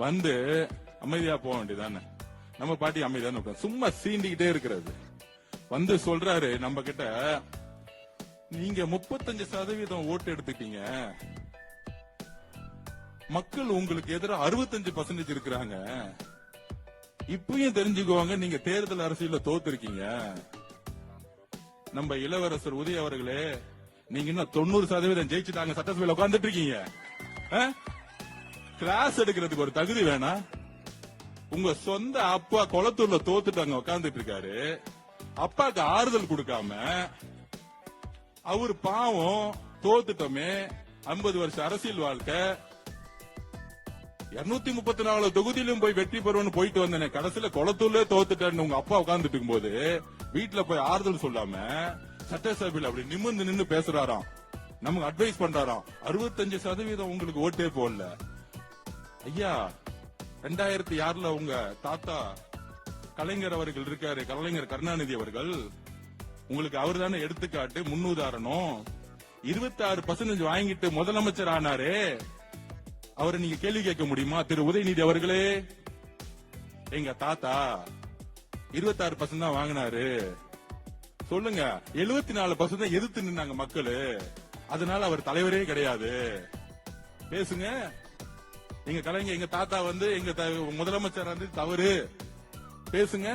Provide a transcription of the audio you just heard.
வந்து அமைதியா போக வேண்டியதானே. நம்ம பாட்டி அமைதியான சும்மா சீண்டிக்கிட்டே இருக்கிறது. வந்து சொல்றாரு நம்ம கிட்ட, நீங்க 35% ஓட்டு எடுத்துட்டீங்க, மக்கள் உங்களுக்கு எதிராக 65% இருக்கிறாங்க. இப்பயும் தெரிஞ்சுக்குவாங்க, நீங்க தேர்தல் அரசியல தோத்துருக்கீங்க. நம்ம இளவரசர் உதய அவர்களே, நீங்க இன்னும் 90% ஜெயிச்சுட்டாங்க, சட்டசபையில உட்கார்ந்துட்டு இருக்கீங்க. கிளாஸ் எடுக்கிறதுக்கு ஒரு தகுதி வேணா? உங்க சொந்த அப்பா கொளத்தூர்ல தோத்துட்டாங்க, உட்கார்ந்துட்டு இருக்காரு. அப்பாக்கு ஆறுதல் கொடுக்காம, அவர் பாவம் தோத்துட்டோமே, 50 வருஷம் அரசியல் வாழ்க்கை, 234 தொகுதியிலும் போய் வெற்றி பெறுவோம்னு போயிட்டு வந்தேன், கடைசியில கொளத்தூர்ல தோத்துட்டேன்னு உங்க அப்பா உட்கார்ந்துட்டு இருக்கும் போது வீட்டுல போய் ஆறுதல் சொல்லாம சட்டசபையில் அப்படி நிமிர்ந்து நின்று பேசுறாராம், நமக்கு அட்வைஸ் பண்றாராம். 65% உங்களுக்கு ஓட்டே போடல. ஐயா, 2006 உங்க தாத்தா கலைஞர் அவர்கள் இருக்காரு, கலைஞர் கருணாநிதி அவர்கள், உங்களுக்கு அவர் தானே எடுத்துக்காட்டு, முன்னுதாரணம். 26% வாங்கிட்டு முதலமைச்சர் ஆனாரே, அவரை நீங்க கேள்வி கேட்க முடியுமா? திரு உதயநிதி அவர்களே, எங்க தாத்தா 26% தான் வாங்கினாரு சொல்லுங்க. 74% எதிர்த்து நின்னாங்க மக்களு, அதனால அவர் தலைவரே கிடையாது. பேசுங்க. எங்க கலைஞர், எங்க தாத்தா வந்து எங்க முதலமைச்சர் வந்து தவறு, பேசுங்க.